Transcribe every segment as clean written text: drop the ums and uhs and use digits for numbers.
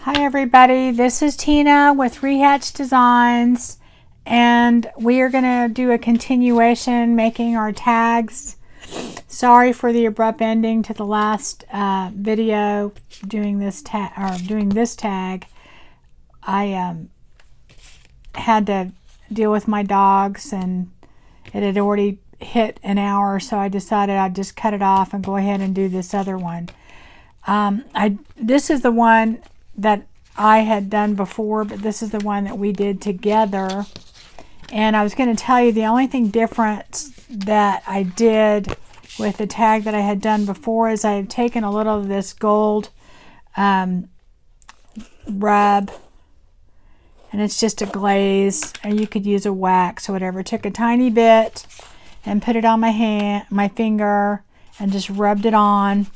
Hi everybody, this is Tina with Rehatch Designs, and we are going to do a continuation making our tags. Sorry for the abrupt ending to the last video doing this tag. I had to deal with my dogs and it had already hit an hour, so I decided I'd just cut it off and go ahead and do this other one. This is the one that I had done before, but this is the one that we did together. And I was going to tell you the only thing different that I did with the tag that I had done before is I have taken a little of this gold rub, and it's just a glaze, and you could use a wax or whatever. Took a tiny bit and put it on my finger, and just rubbed it on.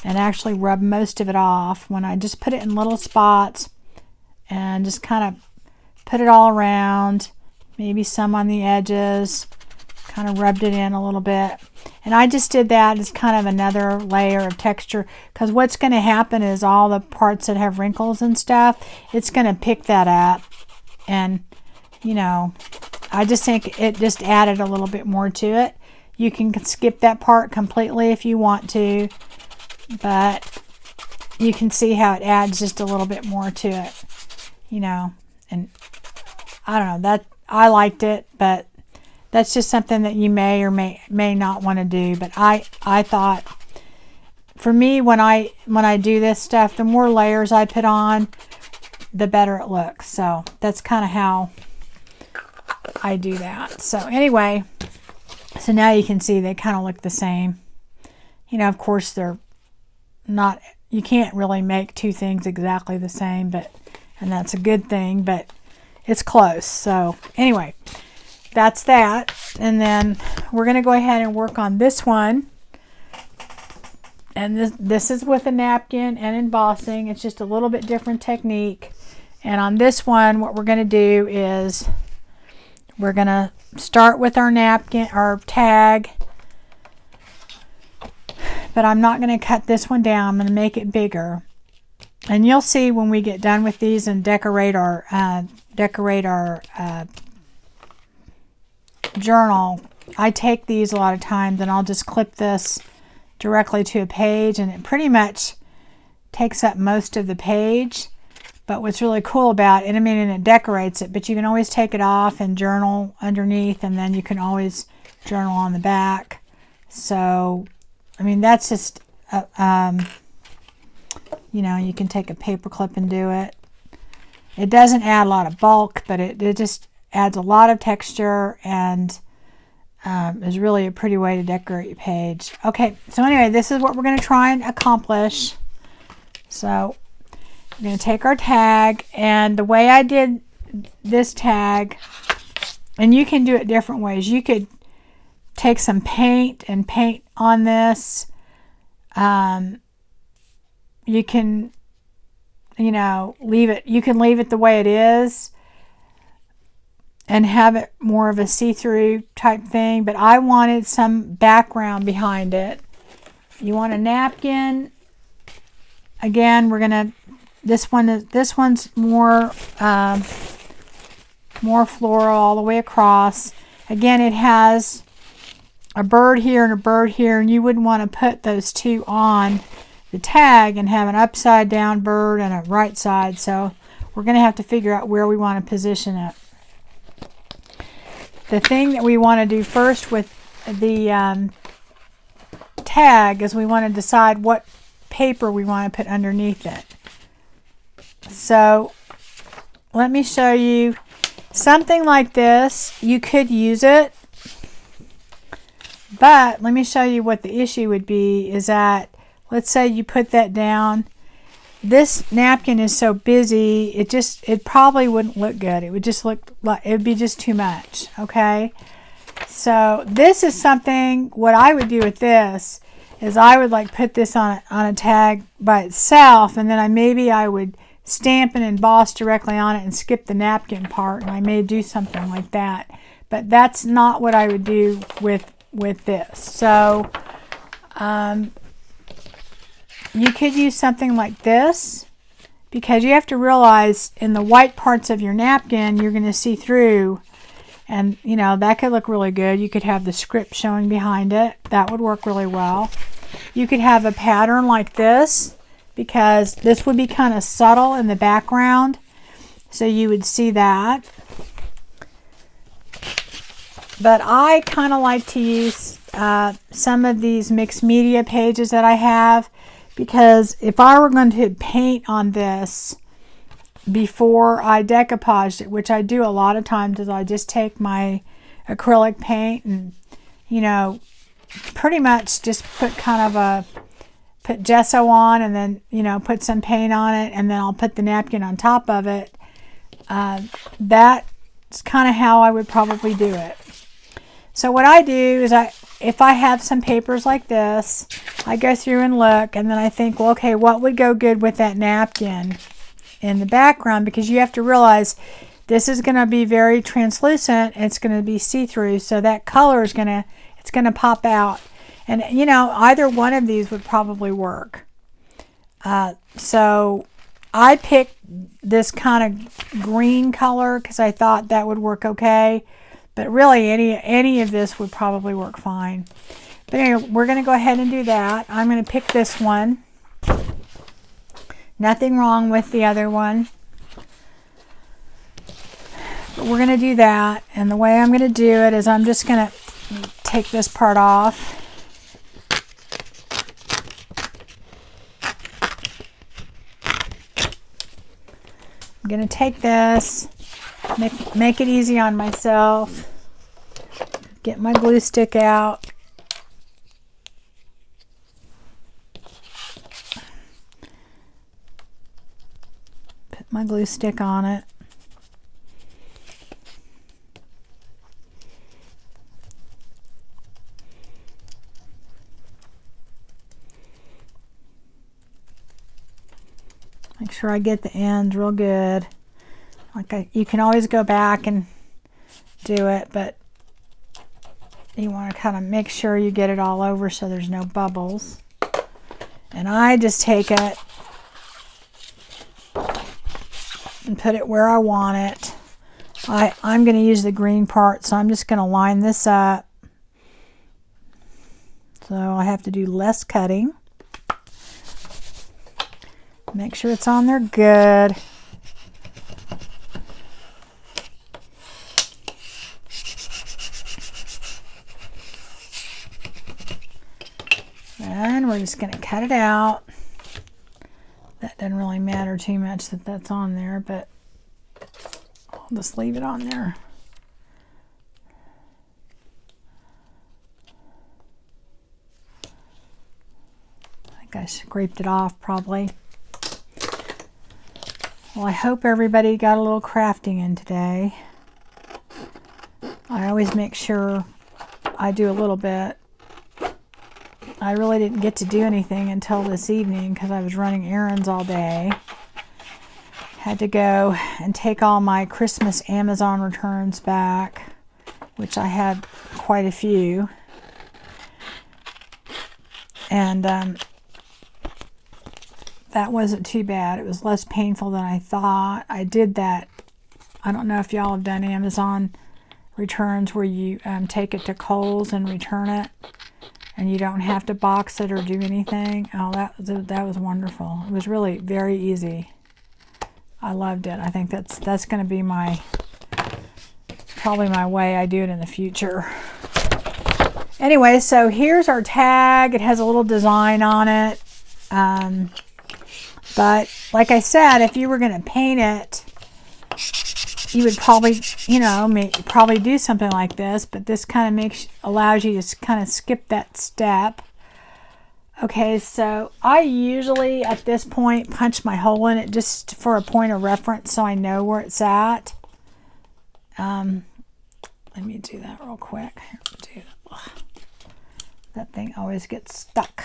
And actually rub most of it off when I just put it in little spots and just kind of put it all around, maybe some on the edges, kind of rubbed it in a little bit. And I just did that as kind of another layer of texture, because what's going to happen is all the parts that have wrinkles and stuff, it's going to pick that up. And, you know, I just think it just added a little bit more to it. You can skip that part completely if you want to, but you can see how it adds just a little bit more to it, you know. And I don't know, that I liked it, but that's just something that you may or may not want to do. But I thought, for me, when I do this stuff, the more layers I put on, the better it looks. So that's kind of how I do that. So anyway, so now you can see they kind of look the same. You know, of course they're not, you can't really make two things exactly the same, but, and that's a good thing, but it's close. So anyway, that's that. And then we're going to go ahead and work on this one. And this is with a napkin and embossing. It's just a little bit different technique. And on this one, what we're going to do is we're going to start with our napkin, our tag. But I'm not going to cut this one down. I'm going to make it bigger. And you'll see when we get done with these and decorate our journal. I take these a lot of times and I'll just clip this directly to a page, and it pretty much takes up most of the page. But what's really cool about it, I mean, and it decorates it, but you can always take it off and journal underneath, and then you can always journal on the back. So I mean, that's just, you know, you can take a paper clip and do it. It doesn't add a lot of bulk, but it just adds a lot of texture, and is really a pretty way to decorate your page. Okay, so anyway, this is what we're going to try and accomplish. So we're going to take our tag, and the way I did this tag, and you can do it different ways. You could take some paint and paint on this. You can, you know, leave it. You can leave it the way it is and have it more of a see-through type thing. But I wanted some background behind it. You want a napkin. Again, we're gonna. This one's more more floral all the way across. Again, it has a bird here and a bird here, and you wouldn't want to put those two on the tag and have an upside down bird and a right side. So we're going to have to figure out where we want to position it. The thing that we want to do first with the tag is we want to decide what paper we want to put underneath it. So let me show you something like this. You could use it, but let me show you what the issue would be is that, let's say you put that down. This napkin is so busy, it probably wouldn't look good. It would just look like, it would be just too much, okay? So this is something, what I would do with this is I would like put this on a tag by itself, and then maybe I would stamp and emboss directly on it and skip the napkin part, and I may do something like that. But that's not what I would do with this. So you could use something like this because you have to realize in the white parts of your napkin you're going to see through, and you know that could look really good. You could have the script showing behind it. That would work really well. You could have a pattern like this, because this would be kind of subtle in the background, so you would see that. But I kind of like to use some of these mixed media pages that I have, because if I were going to paint on this before I decoupaged it, which I do a lot of times, is I just take my acrylic paint and, you know, pretty much just put put gesso on, and then, you know, put some paint on it, and then I'll put the napkin on top of it. That's kind of how I would probably do it. So what I do is if I have some papers like this, I go through and look, and then I think, well, okay, what would go good with that napkin in the background? Because you have to realize this is going to be very translucent. It's going to be see-through, so that color is it's going to pop out. And, you know, either one of these would probably work. So I picked this kind of green color because I thought that would work okay. But really, any of this would probably work fine. But anyway, we're going to go ahead and do that. I'm going to pick this one. Nothing wrong with the other one. But we're going to do that. And the way I'm going to do it is I'm just going to take this part off. I'm going to take this. Make it easy on myself. Get my glue stick out. Put my glue stick on it. Make sure I get the ends real good. You can always go back and do it, but you want to kind of make sure you get it all over so there's no bubbles. And I just take it and put it where I want it. I'm going to use the green part, so I'm just going to line this up. So I have to do less cutting. Make sure it's on there good. And we're just going to cut it out. That doesn't really matter too much that that's on there, but I'll just leave it on there. I think I scraped it off probably. Well, I hope everybody got a little crafting in today. I always make sure I do a little bit. I really didn't get to do anything until this evening because I was running errands all day. Had to go and take all my Christmas Amazon returns back, which I had quite a few. And that wasn't too bad. It was less painful than I thought. I did that. I don't know if y'all have done Amazon returns where you take it to Kohl's and return it, and you don't have to box it or do anything. Oh, that was wonderful. It was really very easy. I loved it. I think that's going to be probably my way I do it in the future. Anyway, so here's our tag. It has a little design on it. But like I said, if you were going to paint it, you would probably, probably do something like this, but this kind of allows you to kind of skip that step. Okay, so I usually at this point punch my hole in it just for a point of reference so I know where it's at. Let me do that real quick. That thing always gets stuck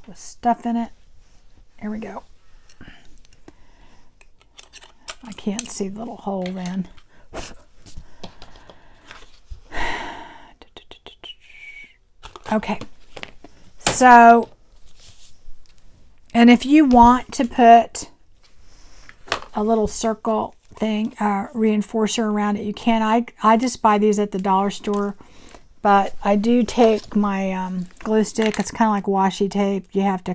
with stuff in it. Here we go. I can't see the little hole then. Okay, so, and if you want to put a little circle thing, reinforcer around it, you can. I just buy these at the dollar store, but I do take my glue stick. It's kind of like washi tape. You have to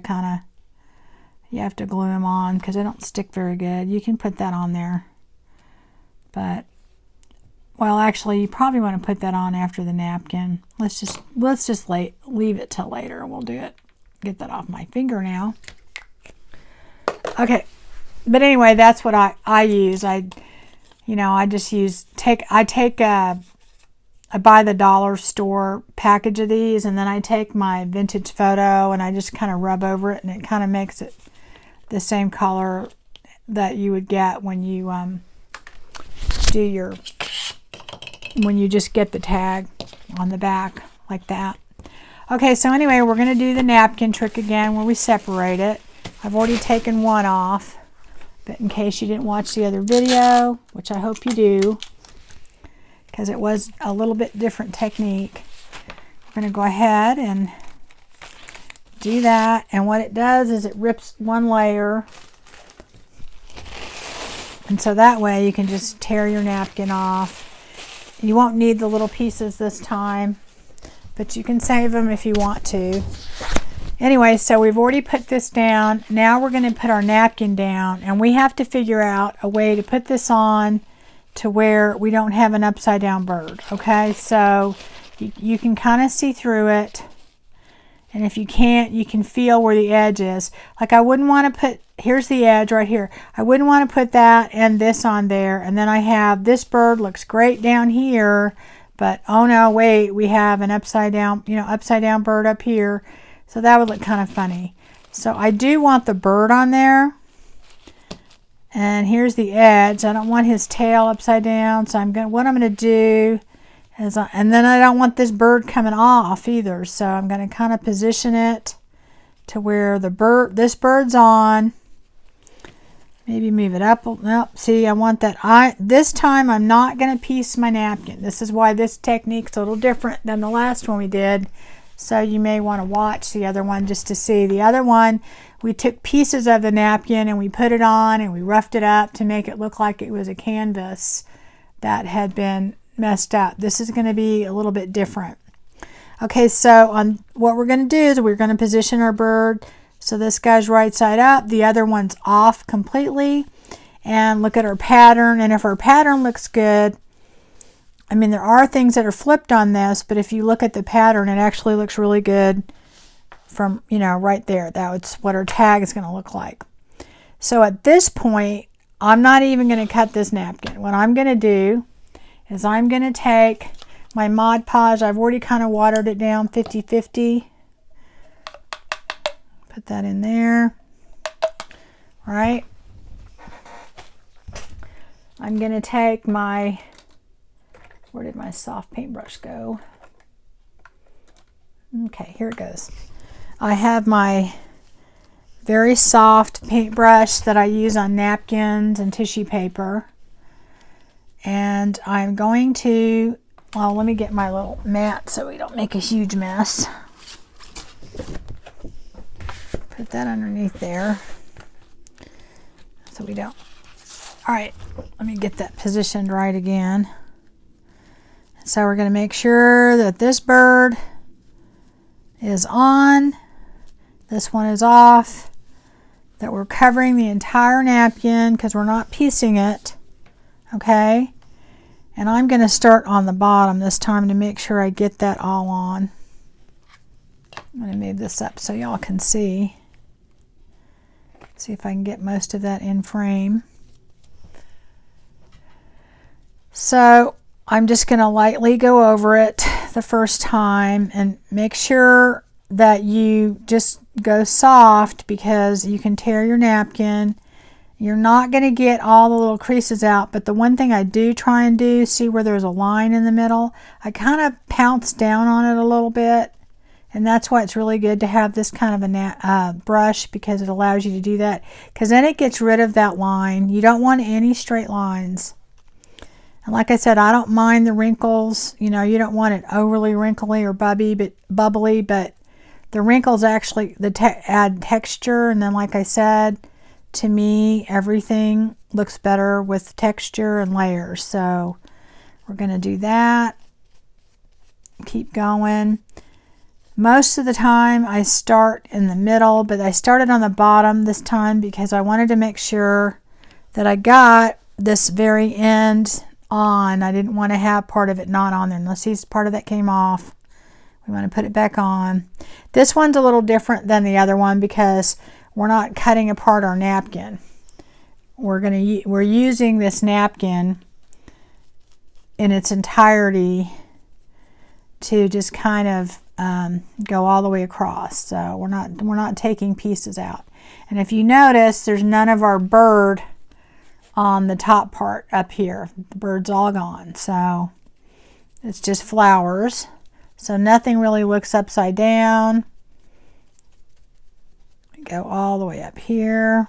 glue them on because they don't stick very good. You can put that on there, but well, actually, you probably want to put that on after the napkin. Let's just leave it till later, and we'll do it. Get that off my finger now. Okay, but anyway, that's what I use. I buy the dollar store package of these, and then I take my vintage photo and I just kind of rub over it, and it kind of makes it the same color that you would get when you when you just get the tag on the back like that. Okay, so anyway, we're going to do the napkin trick again where we separate it. I've already taken one off, but in case you didn't watch the other video, which I hope you do, because it was a little bit different technique, we're going to go ahead and do that. And what it does is it rips one layer, and so that way you can just tear your napkin off. You won't need the little pieces this time, but you can save them if you want to. Anyway, so we've already put this down. Now we're going to put our napkin down, and we have to figure out a way to put this on to where we don't have an upside down bird. Okay, so you can kind of see through it, and if you can't, you can feel where the edge is. Like I wouldn't want to put, here's the edge right here. I wouldn't want to put that and this on there, and then I have this bird looks great down here, but oh no, wait, we have an upside down bird up here. So that would look kind of funny. So I do want the bird on there. And here's the edge. I don't want his tail upside down. So what I'm going to do is, and then I don't want this bird coming off either. So I'm going to kind of position it to where this bird's on. Maybe move it up. Nope. See, I want that. This time I'm not going to piece my napkin. This is why this technique's a little different than the last one we did. So you may want to watch the other one just to see. The other one, we took pieces of the napkin and we put it on and we roughed it up to make it look like it was a canvas that had been messed up. This is going to be a little bit different. Okay, so what we're going to do is we're going to position our bird so this guy's right side up, the other one's off completely, and look at our pattern. And if our pattern looks good, I mean, there are things that are flipped on this, but if you look at the pattern, it actually looks really good from, right there. That's what our tag is going to look like. So at this point, I'm not even going to cut this napkin. What I'm going to do is I'm going to take my Mod Podge. I've already kind of watered it down 50-50. Put that in there. All right. I'm going to take my... Where did my soft paintbrush go? Okay, here it goes. I have my very soft paintbrush that I use on napkins and tissue paper. And I'm going to, well, let me get my little mat so we don't make a huge mess. Put that underneath there so we don't. All right, let me get that positioned right again. So we're going to make sure that this bird is on, this one is off, that we're covering the entire napkin because we're not piecing it, okay? And I'm going to start on the bottom this time to make sure I get that all on. I'm going to move this up so y'all can see. See if I can get most of that in frame. So I'm just going to lightly go over it the first time and make sure that you just go soft because you can tear your napkin. You're not going to get all the little creases out, but the one thing I do try and do, see where there's a line in the middle? I kind of pounce down on it a little bit, and that's why it's really good to have this kind of a brush because it allows you to do that, because then it gets rid of that line. You don't want any straight lines. And like I said, I don't mind the wrinkles. You don't want it overly wrinkly or bubbly, but the wrinkles actually add texture. And then, like I said, to me, everything looks better with texture and layers. So we're going to do that. Keep going. Most of the time I start in the middle, but I started on the bottom this time because I wanted to make sure that I got this very end on. I didn't want to have part of it not on there. Unless see, part of that came off. We want to put it back on. This one's a little different than the other one because we're not cutting apart our napkin. We're using this napkin in its entirety to just kind of go all the way across. So we're not taking pieces out. And if you notice, there's none of our bird on the top part up here. The bird's all gone. So it's just flowers. So nothing really looks upside down. Go all the way up here.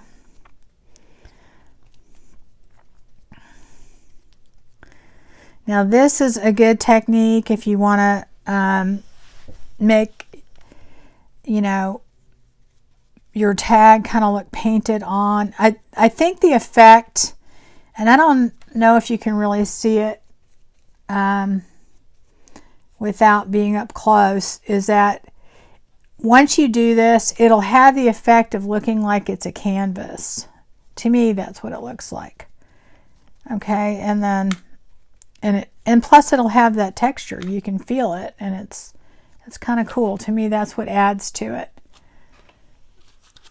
Now this is a good technique if you want to make, you know, your tag kind of look painted on. I think the effect, and I don't know if you can really see it without being up close, is that once you do this, it'll have the effect of looking like it's a canvas. To me, that's what it looks like. Okay, and then and plus it'll have that texture. You can feel it, and it's kind of cool. To me, that's what adds to it.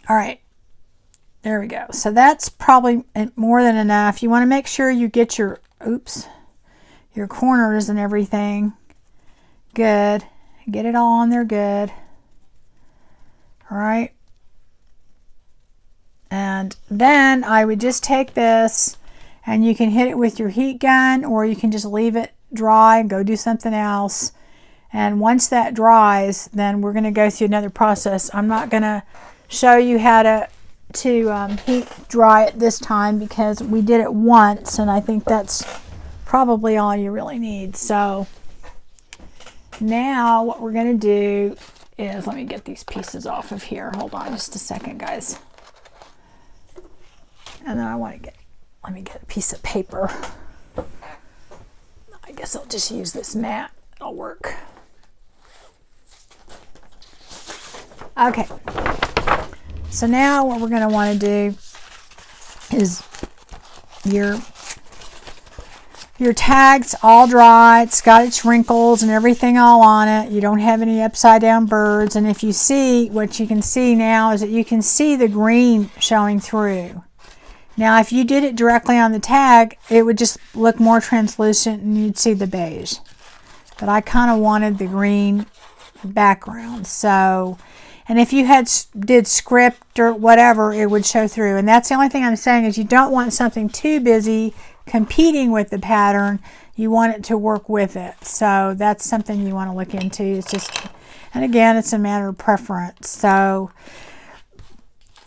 All right, there we go. So that's probably more than enough. You want to make sure you get your corners and everything good. Get it all on there good. All right. And then I would just take this, and you can hit it with your heat gun, or you can just leave it dry and go do something else. And once that dries, then we're going to go through another process. I'm not going to show you how to heat dry it this time because we did it once, and I think that's probably all you really need. So now what we're going to do is, let me get these pieces off of here. Hold on just a second, guys. And then let me get a piece of paper. I guess I'll just use this mat. It'll work. Okay. So now what we're going to want to do is your tag's all dry. It's got its wrinkles and everything all on it. You don't have any upside down birds. And if you see, what you can see now is that you can see the green showing through. Now, if you did it directly on the tag, it would just look more translucent and you'd see the beige. But I kind of wanted the green background. So, and if you did script or whatever, it would show through. And that's the only thing I'm saying is you don't want something too busy competing with the pattern. You want it to work with it. So that's something you want to look into. It's just, and again, it's a matter of preference. So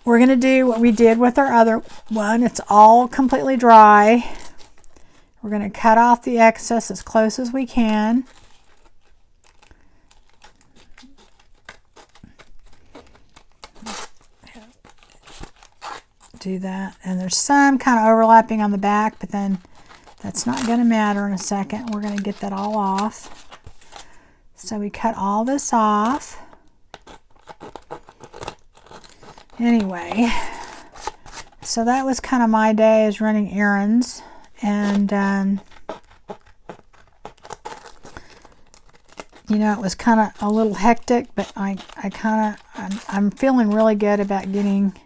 we're going to do what we did with our other one. It's all completely dry. We're going to cut off the excess as close as we can. Do that. And there's some kind of overlapping on the back, but then that's not going to matter in a second. We're going to get that all off. So we cut all this off. Anyway, so that was kind of my day, is running errands, and you know, it was kind of a little hectic, but I'm feeling really good about getting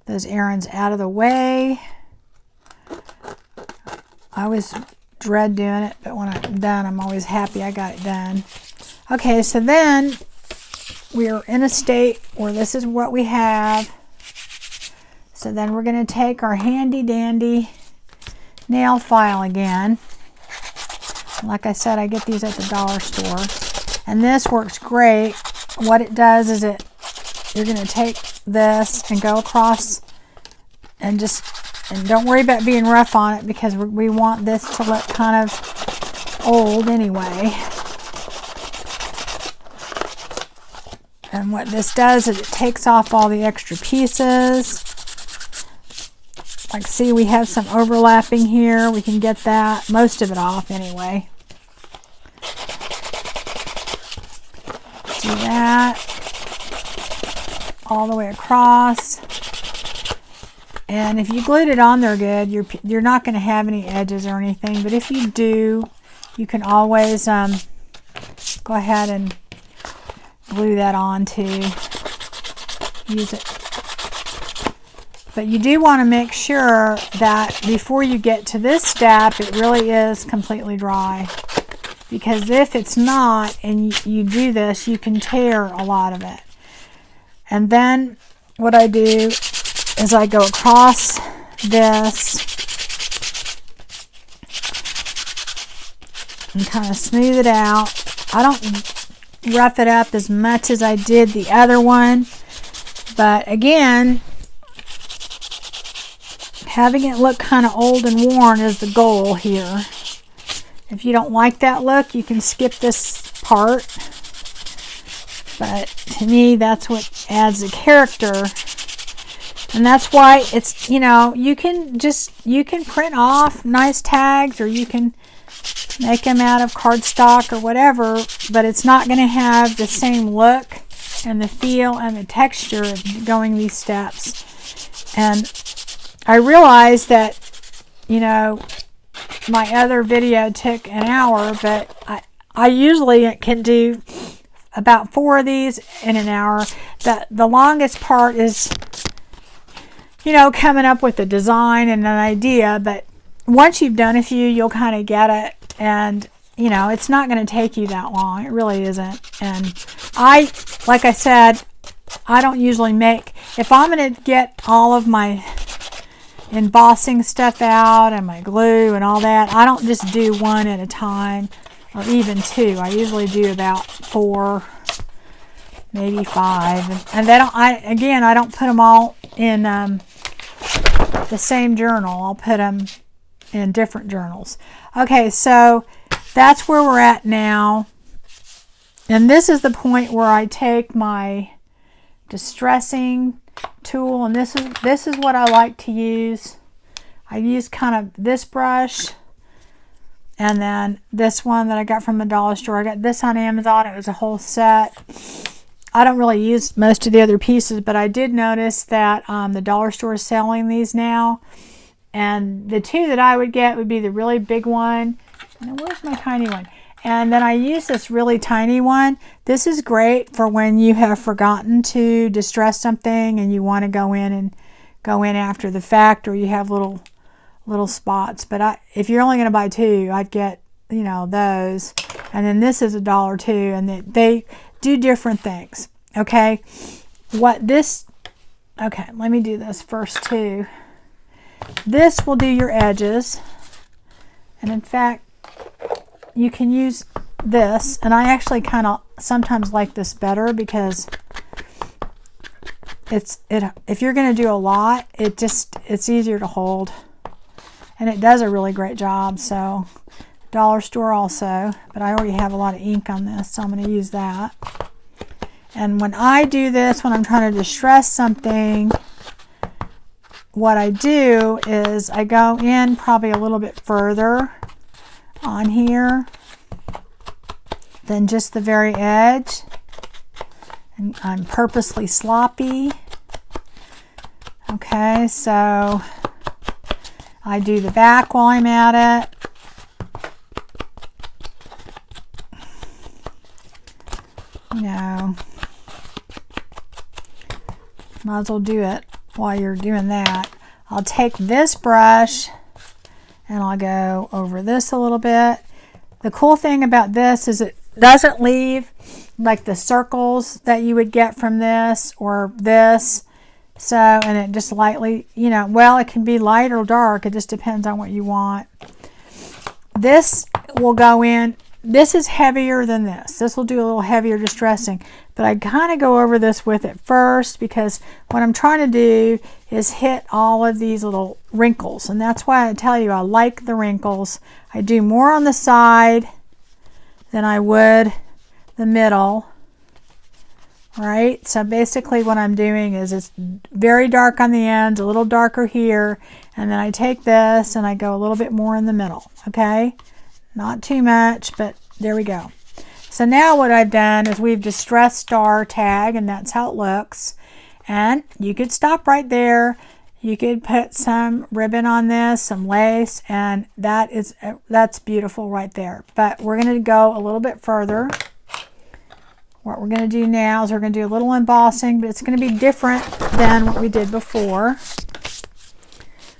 those errands out of the way. I always dread doing it, but when I'm done, I'm always happy I got it done. Okay, so then we're in a state where this is what we have. So then we're going to take our handy dandy nail file again. Like I said, I get these at the dollar store. And this works great. What it does is you're going to take this and go across and don't worry about being rough on it because we want this to look kind of old anyway. And what this does is it takes off all the extra pieces. Like, see, we have some overlapping here. We can get that, most of it off anyway. Do that all the way across. And if you glued it on there good, you're not going to have any edges or anything. But if you do, you can always go ahead and glue that on too. Use it. But you do want to make sure that before you get to this step, it really is completely dry. Because if it's not, and you do this, you can tear a lot of it. And then what I do is I go across this and kind of smooth it out. I don't rough it up as much as I did the other one. But again, having it look kind of old and worn is the goal here. If you don't like that look, you can skip this part. But to me, that's what adds the character. And that's why it's, you know, you can print off nice tags, or you can make them out of cardstock or whatever, but it's not going to have the same look and the feel and the texture of going these steps. And I realized that, you know, my other video took an hour, but I usually can do about 4 of these in an hour. The longest part is, you know, coming up with a design and an idea, but once you've done a few, you'll kind of get it, and you know, it's not going to take you that long. It really isn't. And like I said, I don't usually make, if I'm going to get all of my embossing stuff out and my glue and all that, I don't just do 1 at a time, or even 2. I usually do about 4, maybe 5. And then I don't put them all in the same journal. I'll put them in different journals. Okay, so that's where we're at now. And this is the point where I take my distressing tool, and this is what I like to use. I use kind of this brush, and then this one that I got from the dollar store. I got this on Amazon. It was a whole set. I don't really use most of the other pieces, but I did notice that the dollar store is selling these now. And the 2 that I would get would be the really big one. And where's my tiny one? And then I use this really tiny one. This is great for when you have forgotten to distress something and you want to go in after the fact, or you have little spots. But if you're only going to buy 2, I'd get, you know, those. And then this is $1 too, and they do different things. Okay, okay, let me do this first too. This will do your edges, and in fact, you can use this, and I actually kind of sometimes like this better because if you're going to do a lot, it's easier to hold, and it does a really great job. So dollar store also, but I already have a lot of ink on this, so I'm going to use that. And when I do this, when I'm trying to distress something, what I do is I go in probably a little bit further on here than just the very edge. And I'm purposely sloppy. Okay, so I do the back while I'm at it. You know, might as well do it while you're doing that. I'll take this brush and I'll go over this a little bit. The cool thing about this is it doesn't leave like the circles that you would get from this or this. So, and it just lightly, you know, well, it can be light or dark. It just depends on what you want. This will go in. This is heavier than this. This will do a little heavier distressing, but I kind of go over this with it first because what I'm trying to do is hit all of these little wrinkles, and that's why I tell you I like the wrinkles. I do more on the side than I would the middle right? So basically what I'm doing is it's very dark on the ends, a little darker here, and then I take this and I go a little bit more in the middle, okay? Not too much, but there we go. So now what I've done is we've distressed our tag, and that's how it looks. And you could stop right there. You could put some ribbon on this, some lace, and that's beautiful right there. But we're going to go a little bit further. What we're going to do now is we're going to do a little embossing, but it's going to be different than what we did before.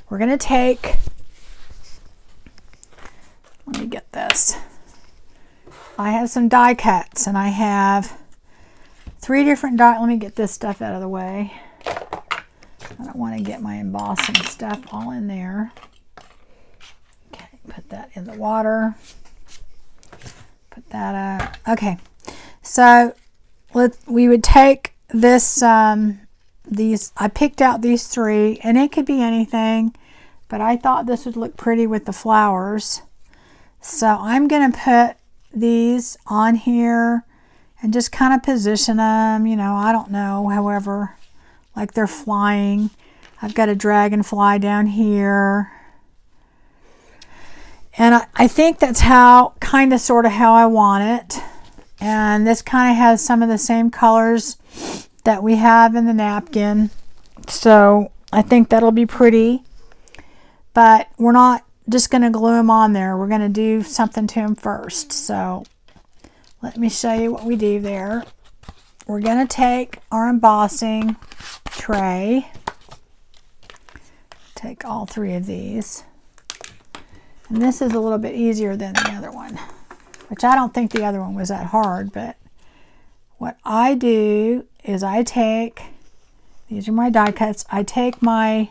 We're going to take, let me get this. I have some die cuts, and I have 3 different die. Let me get this stuff out of the way. I don't want to get my embossing stuff all in there. Okay, put that in the water. Put that up. Okay, so we would take this, I picked out these 3, and it could be anything, but I thought this would look pretty with the flowers. So I'm going to put these on here and just kind of position them, you know, I don't know, however, like they're flying. I've got a dragonfly down here. And I think that's how, kind of sort of how I want it. And this kind of has some of the same colors that we have in the napkin. So I think that'll be pretty. But we're not just going to glue them on there. We're going to do something to them first. So let me show you what we do there. We're going to take our embossing tray. Take all 3 of these. And this is a little bit easier than the other one, which I don't think the other one was that hard, but what I do is I take, these are my die cuts, I take my,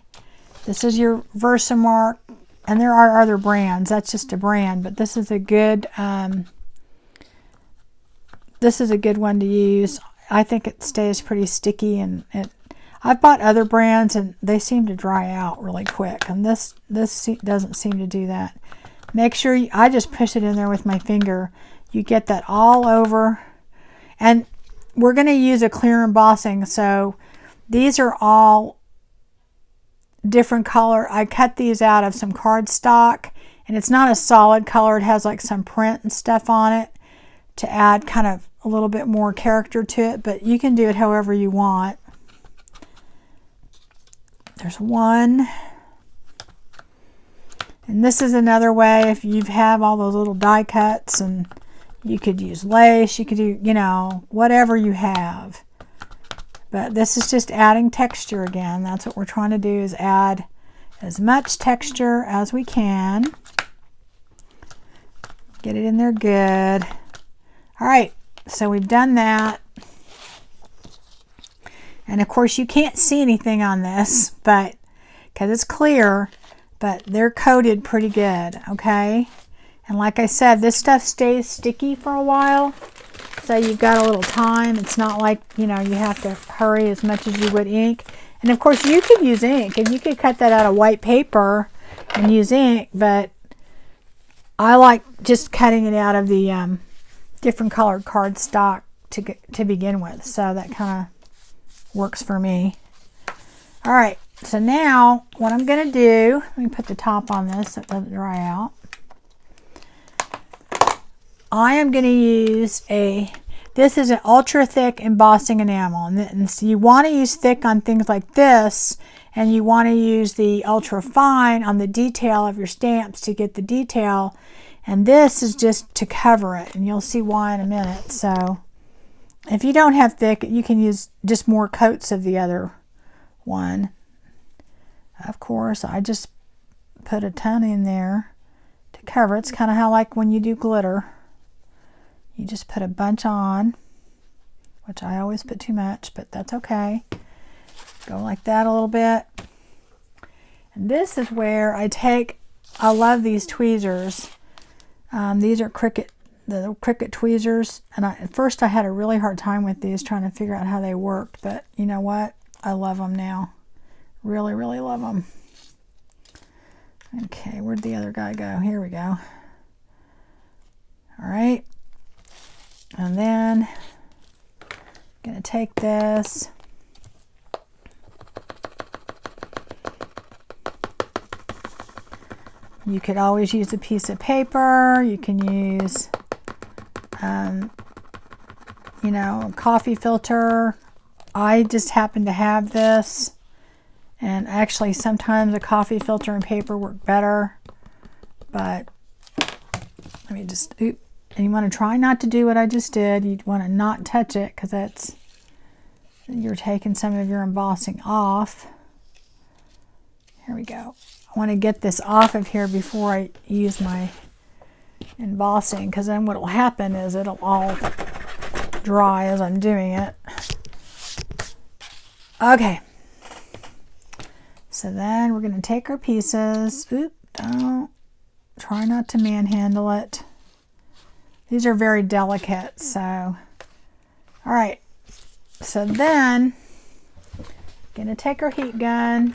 this is your Versamark, and there are other brands, that's just a brand, but this is a good one to use. I think it stays pretty sticky, and I've bought other brands and they seem to dry out really quick, and this doesn't seem to do that. Make sure I just push it in there with my finger. You get that all over, and we're going to use a clear embossing, so these are all different color. I cut these out of some cardstock, and it's not a solid color. It has like some print and stuff on it to add kind of a little bit more character to it, but you can do it however you want. There's one. And this is another way, if you have all those little die cuts, and you could use lace, you could do, you know, whatever you have. But this is just adding texture again. That's what we're trying to do, is add as much texture as we can. Get it in there good. All right, so we've done that. And of course you can't see anything on this, but because it's clear, but they're coated pretty good, okay? And like I said, this stuff stays sticky for a while, so you've got a little time. It's not like, you know, you have to hurry as much as you would ink. And of course you could use ink, and you could cut that out of white paper and use ink, but I like just cutting it out of the different colored cardstock to begin with, so that kind of works for me. All right, so now what I'm going to do, let me put the top on this so it doesn't dry out. I am going to use this is an ultra thick embossing enamel, and so you want to use thick on things like this, and you want to use the ultra fine on the detail of your stamps to get the detail, and this is just to cover it, and you'll see why in a minute. So if you don't have thick, you can use just more coats of the other one. Of course, I just put a ton in there to cover it. It's kind of how, like when you do glitter, you just put a bunch on, which I always put too much, but that's okay. Go like that a little bit. And this is where I love these tweezers. These are the Cricut tweezers, and at first I had a really hard time with these, trying to figure out how they worked, but you know what? I love them now. Really, really love them. Okay, where'd the other guy go? Here we go. All right. And then Gonna take this. You could always use a piece of paper. You can use, you know, a coffee filter. I just happen to have this. And actually, sometimes a coffee filter and paper work better. But let me just, and you want to try not to do what I just did. You want to not touch it because that's, you're taking some of your embossing off. Here we go. I want to get this off of here before I use my embossing, because then what will happen is it'll all dry as I'm doing it. Okay. So then we're going to take our pieces. Oop, don't. Try not to manhandle it. These are very delicate, so. All right. So then, going to take our heat gun.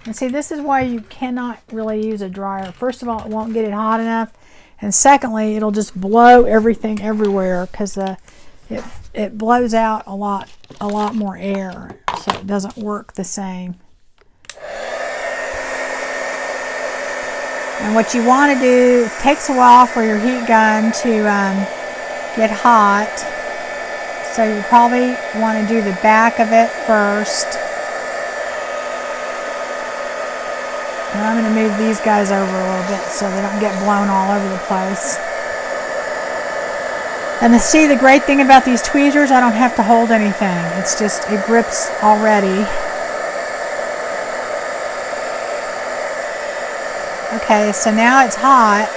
And see, this is why you cannot really use a dryer. First of all, it won't get it hot enough. And secondly, it'll just blow everything everywhere because it blows out a lot more air. So it doesn't work the same. And what you want to do, it takes a while for your heat gun to get hot. So you probably want to do the back of it first. And I'm going to move these guys over a little bit so they don't get blown all over the place. And see, the great thing about these tweezers, I don't have to hold anything. It's just, it grips already. Okay, so now it's hot.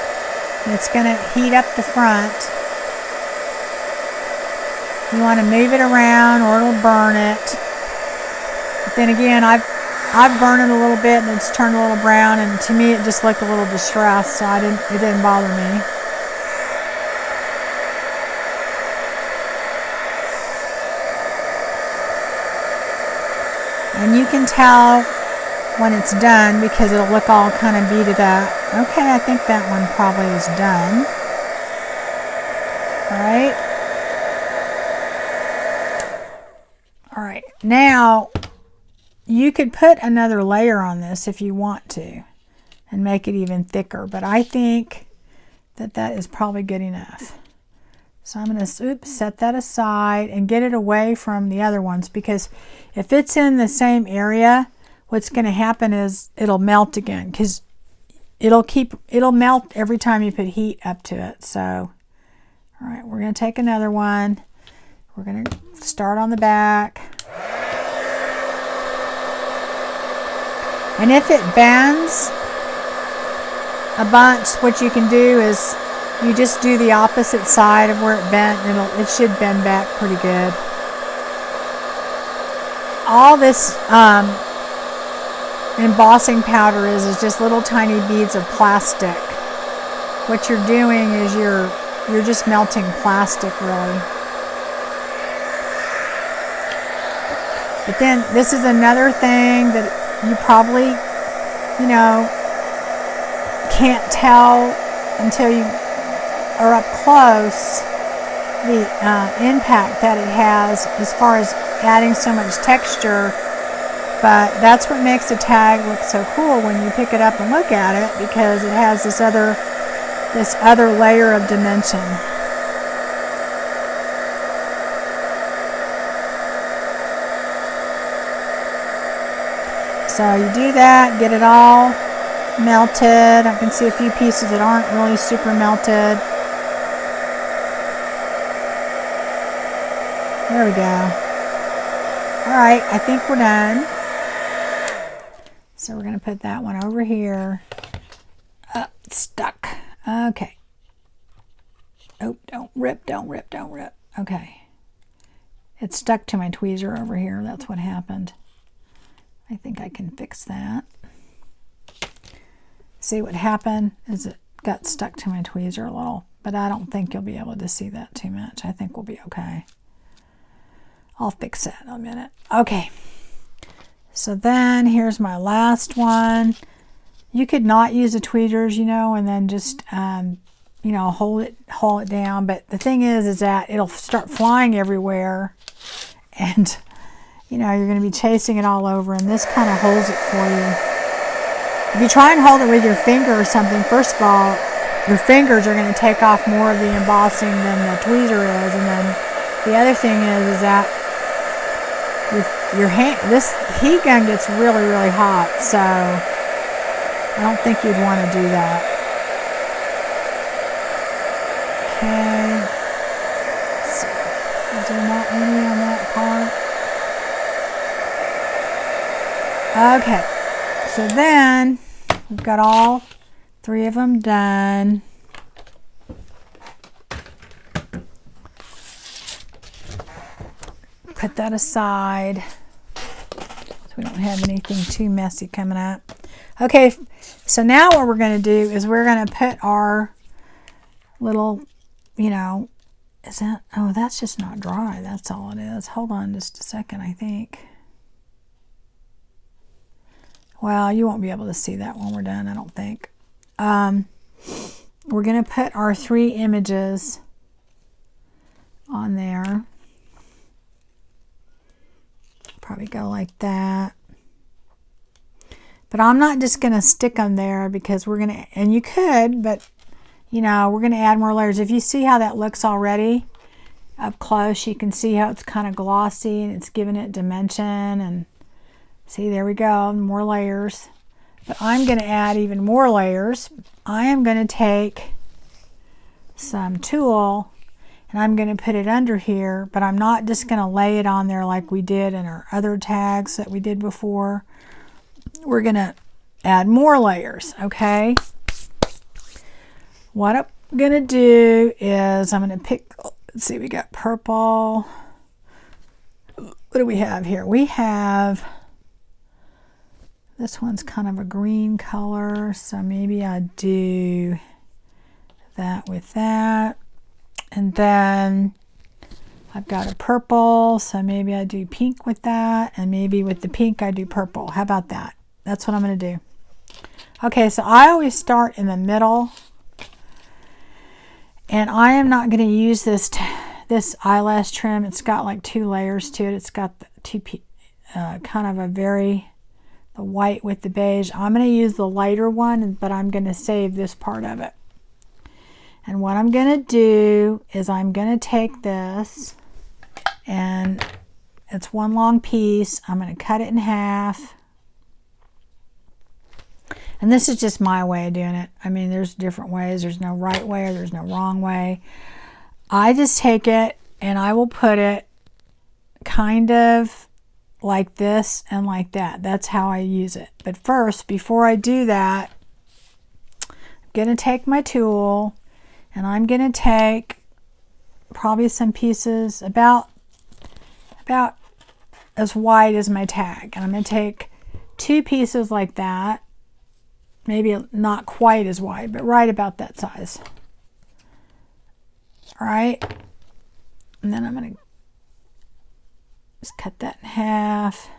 And it's going to heat up the front. You want to move it around or it'll burn it. But then again, I've burned it a little bit and it's turned a little brown, and to me it just looked a little distressed, so it didn't bother me. And you can tell when it's done because it'll look all kind of beaded up. Okay, I think that one probably is done. All right. All right, now you could put another layer on this if you want to and make it even thicker, but I think that is probably good enough. So I'm going to set that aside and get it away from the other ones, because if it's in the same area, what's going to happen is it'll melt again, because it'll melt every time you put heat up to it. So, all right, we're going to take another one. We're going to start on the back. And if it bends a bunch, what you can do is you just do the opposite side of where it bent, and it should bend back pretty good. All this embossing powder is just little tiny beads of plastic. What you're doing is you're just melting plastic, really. But then this is another thing that you probably, you know, can't tell until you are up close the impact that it has as far as adding so much texture. But that's what makes the tag look so cool when you pick it up and look at it, because it has this other layer of dimension. So you do that, get it all melted. I can see a few pieces that aren't really super melted. There we go. All right, I think we're done. So we're going to put that one over here. It's stuck. Okay. Oh, don't rip, don't rip, don't rip. Okay. It's stuck to my tweezer over here. That's what happened. I think I can fix that. See, what happened is it got stuck to my tweezer a little, but I don't think you'll be able to see that too much. I think we'll be okay. I'll fix that in a minute. Okay. So then here's my last one. You could not use the tweezers, you know, and then just you know, hold it down. But the thing is that it'll start flying everywhere, and you know, you're going to be chasing it all over, and this kind of holds it for you. If you try and hold it with your finger or something, first of all, your fingers are going to take off more of the embossing than the tweezer is, and then the other thing is that your hand, this heat gun gets really, really hot, so I don't think you'd want to do that. Okay. Let's see. Is there not any on that part? Okay. So then we've got all 3 of them done. Put that aside so we don't have anything too messy coming up. Okay, so now what we're going to do is we're going to put our little, you know, is that, oh, that's just not dry. That's all it is. Hold on just a second, I think. Well, you won't be able to see that when we're done, I don't think. We're going to put our 3 images on there. Probably go like that. But I'm not just going to stick them there because we're going to, and you could, but you know, we're going to add more layers. If you see how that looks already up close, you can see how it's kind of glossy and it's giving it dimension. And see, there we go, more layers. But I'm going to add even more layers. I am going to take some tulle and I'm going to put it under here, but I'm not just going to lay it on there like we did in our other tags that we did before. We're going to add more layers, okay? What I'm going to do is I'm going to pick, let's see, we got purple. What do we have here? We have, this one's kind of a green color, so maybe I do that with that. And then I've got a purple, so maybe I do pink with that, and maybe with the pink I do purple. How about that? That's what I'm going to do. Okay, so I always start in the middle, and I am not going to use this eyelash trim. It's got like 2 layers to it. It's got the kind of a the white with the beige. I'm going to use the lighter one, but I'm going to save this part of it. And what I'm going to do is I'm going to take this, and it's one long piece. I'm going to cut it in half. And this is just my way of doing it. I mean, there's different ways. There's no right way or there's no wrong way. I just take it and I will put it kind of like this and like that. That's how I use it. But first, before I do that, I'm going to take my tool and I'm going to take probably some pieces about as wide as my tag. And I'm going to take 2 pieces like that. Maybe not quite as wide, but right about that size. All right. And then I'm going to just cut that in half.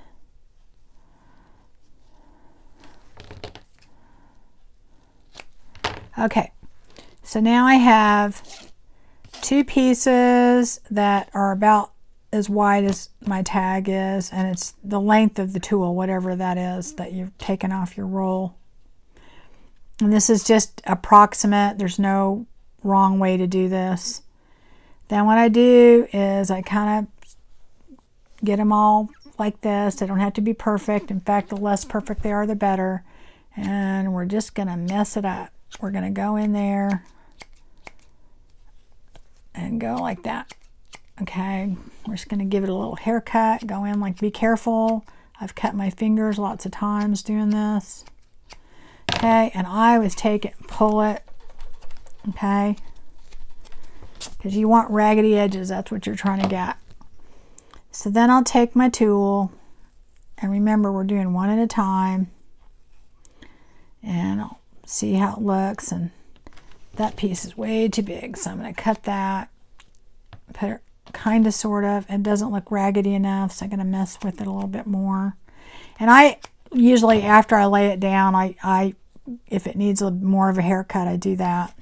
Okay. So now I have 2 pieces that are about as wide as my tag is, and it's the length of the tool, whatever that is that you've taken off your roll. And this is just approximate. There's no wrong way to do this. Then what I do is I kind of get them all like this. They don't have to be perfect. In fact, the less perfect they are, the better. And we're just going to mess it up. We're going to go in there and go like that. Okay, we're just going to give it a little haircut. Go in like, be careful. I've cut my fingers lots of times doing this. Okay, and I always take it and pull it. Okay, because you want raggedy edges. That's what you're trying to get. So then I'll take my tool, and remember we're doing one at a time, and I'll see how it looks. And that piece is way too big, so I'm going to cut that, put it kind of, sort of. It doesn't look raggedy enough, so I'm going to mess with it a little bit more. And I usually, after I lay it down, I if it needs more of a haircut, I do that.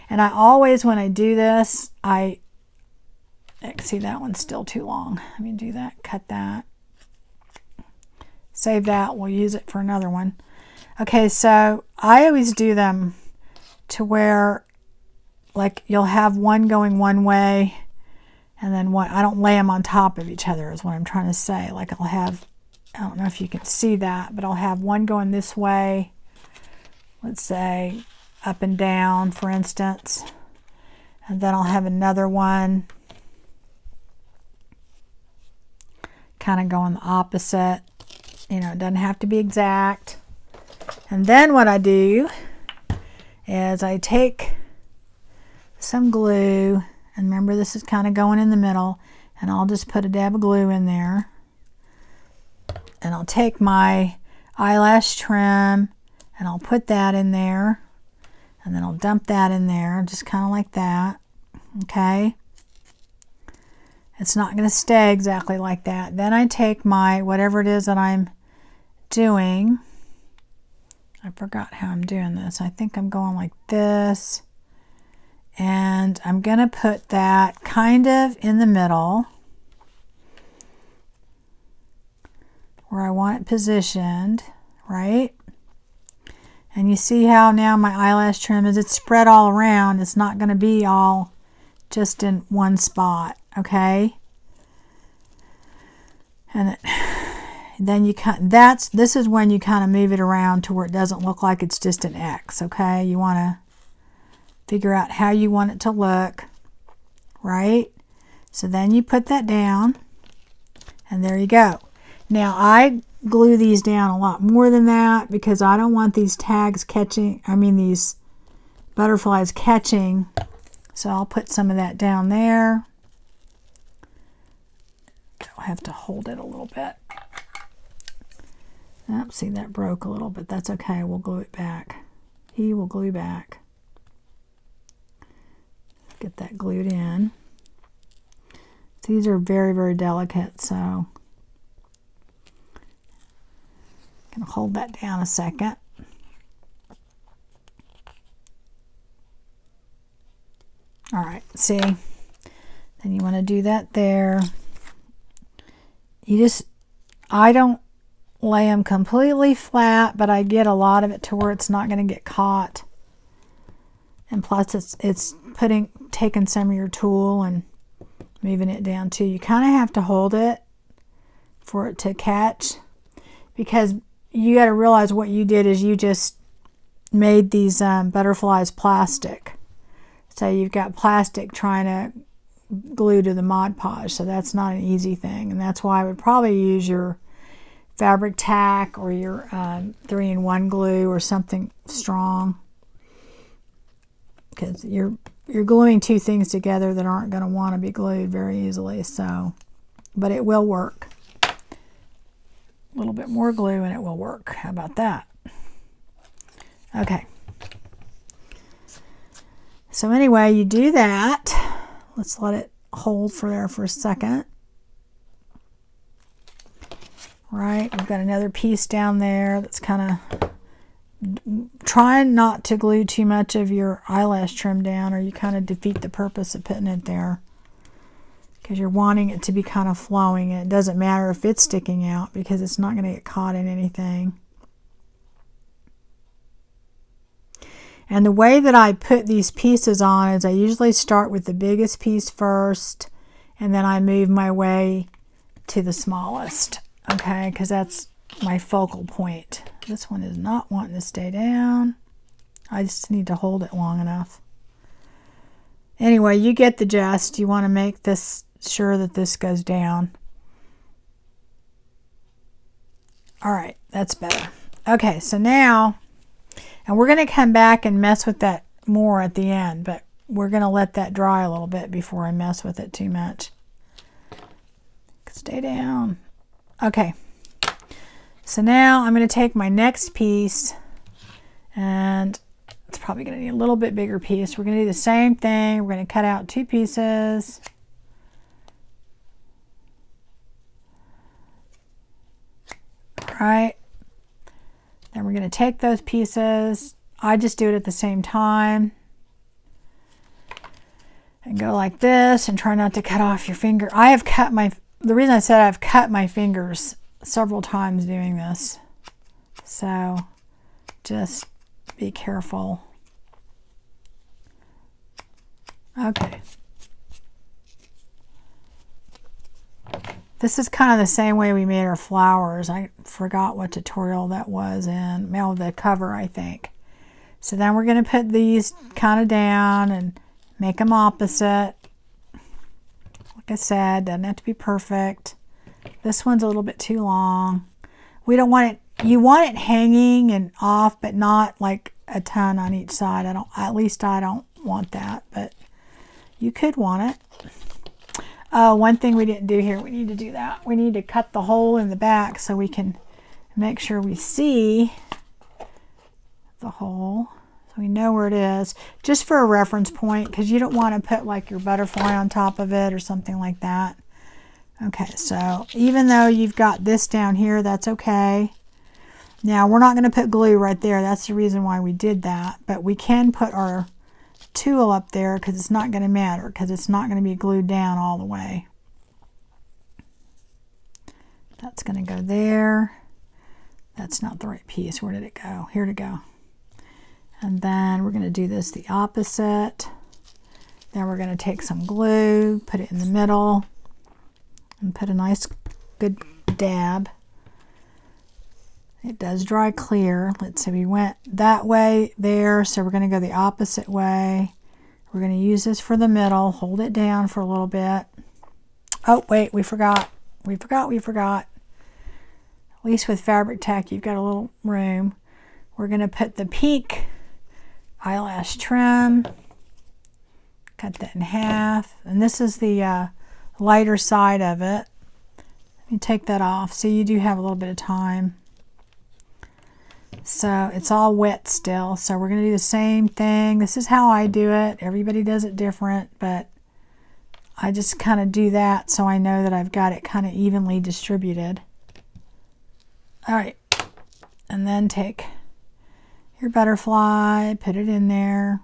And I always, when I do this, see, that one's still too long. Let me do that, cut that. Save that, we'll use it for another one. Okay, so I always do them to where, like, you'll have one going one way and then one. I don't lay them on top of each other is what I'm trying to say. Like, I'll have, I don't know if you can see that, but I'll have one going this way, let's say up and down, for instance, and then I'll have another one kind of going the opposite. You know, it doesn't have to be exact. And then what I do is I take some glue, and remember this is kind of going in the middle, and I'll just put a dab of glue in there. And I'll take my eyelash trim and I'll put that in there, and then I'll dump that in there, just kind of like that. Okay? It's not going to stay exactly like that. Then I take my, whatever it is that I'm doing, I forgot how I'm doing this. I think I'm going like this, and I'm going to put that kind of in the middle where I want it positioned, right? And you see how now my eyelash trim is, it's spread all around. It's not going to be all just in one spot, okay? And then you this is when you kind of move it around to where it doesn't look like it's just an X, okay? You want to figure out how you want it to look, right? So then you put that down, and there you go. Now I glue these down a lot more than that because I don't want these tags catching, these butterflies catching. So I'll put some of that down there. I'll have to hold it a little bit. Oh, see, that broke a little bit. That's okay. We'll glue it back. He will glue back. Get that glued in. These are very, very delicate, so I'm going to hold that down a second. All right, see? Then you want to do that there. I don't lay them completely flat, but I get a lot of it to where it's not going to get caught. And plus it's taking some of your tulle and moving it down too. You kind of have to hold it for it to catch, because you got to realize what you did is you just made these butterflies plastic. So you've got plastic trying to glue to the Mod Podge, so that's not an easy thing, and that's why I would probably use your fabric tack or your 3-in-1 glue or something strong, because you're gluing two things together that aren't going to want to be glued very easily. So, but it will work. A little bit more glue and it will work. How about that? Okay. So anyway, you do that. Let's let it hold there for a second. Right, we've got another piece down there that's kind of trying not to glue too much of your eyelash trim down, or you kind of defeat the purpose of putting it there, because you're wanting it to be kind of flowing, and it doesn't matter if it's sticking out because it's not going to get caught in anything. And the way that I put these pieces on is I usually start with the biggest piece first, and then I move my way to the smallest, okay, because that's my focal point. This one is not wanting to stay down. I just need to hold it long enough. Anyway, you get the gist. You want to make this sure that this goes down. All right, that's better. Okay, so now, and we're going to come back and mess with that more at the end, but we're going to let that dry a little bit before I mess with it too much. Stay down. Okay. So now I'm going to take my next piece, and it's probably going to need a little bit bigger piece. We're going to do the same thing. We're going to cut out two pieces. All right. Then we're going to take those pieces. I just do it at the same time. And go like this and try not to cut off your finger. I have cut the reason I said I've cut my fingers several times doing this. So just be careful. Okay. This is kind of the same way we made our flowers. I forgot what tutorial that was in. Well, the cover, I think. So then we're going to put these kind of down and make them opposite. Like I said, doesn't have to be perfect. This one's a little bit too long. We don't want it, you want it hanging and off, but not like a ton on each side. At least I don't want that, but you could want it. One thing we didn't do here, we need to do that. We need to cut the hole in the back so we can make sure we see the hole. So we know where it is. Just for a reference point, because you don't want to put like your butterfly on top of it or something like that. Okay, so even though you've got this down here, that's okay. Now we're not going to put glue right there. That's the reason why we did that. But we can put our tool up there because it's not going to matter, because it's not going to be glued down all the way. That's going to go there. That's not the right piece. Where did it go? Here to go. And then we're going to do this the opposite. Then we're going to take some glue, put it in the middle, and put a nice good dab. It does dry clear. Let's see, we went that way there, so we're going to go the opposite way. We're going to use this for the middle, hold it down for a little bit. Oh, wait, we forgot. We forgot. At least with fabric tack, you've got a little room. We're going to put the pink eyelash trim, cut that in half, and this is the lighter side of it. Let me take that off. So you do have a little bit of time. So it's all wet still. So we're going to do the same thing. This is how I do it. Everybody does it different, but I just kind of do that so I know that I've got it kind of evenly distributed. All right. And then take your butterfly, put it in there.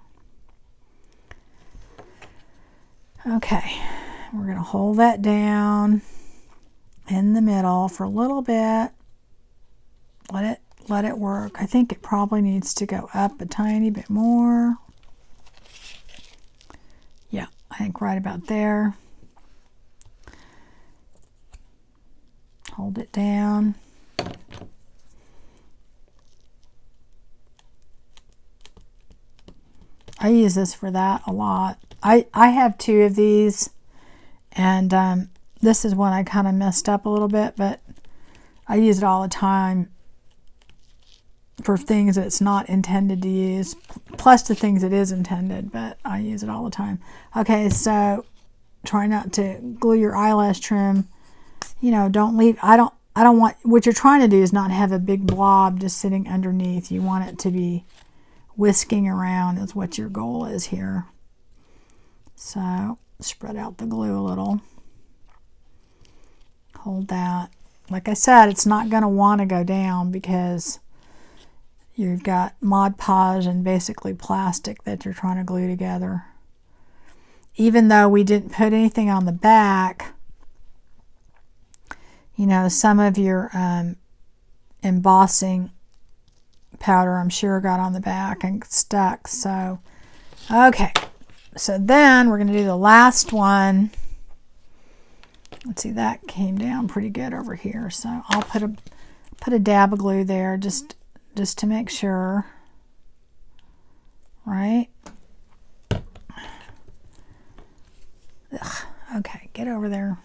Okay. We're going to hold that down in the middle for a little bit. Let it work. I think it probably needs to go up a tiny bit more. Yeah, I think right about there. Hold it down. I use this for that a lot. I have two of these, and this is one I kind of messed up a little bit, but I use it all the time for things that it's not intended to use, plus the things it is intended, but I use it all the time. Okay, so try not to glue your eyelash trim. You know, don't leave, I don't want, what you're trying to do is not have a big blob just sitting underneath. You want it to be whisking around is what your goal is here. So spread out the glue a little. Hold that. Like I said, it's not going to want to go down because you've got Mod Podge and basically plastic that you're trying to glue together. Even though we didn't put anything on the back, you know, some of your embossing powder, I'm sure, got on the back and stuck. So, okay. So then we're going to do the last one. Let's see, that came down pretty good over here. So I'll put a dab of glue there just to make sure. Right? Ugh, okay, get over there.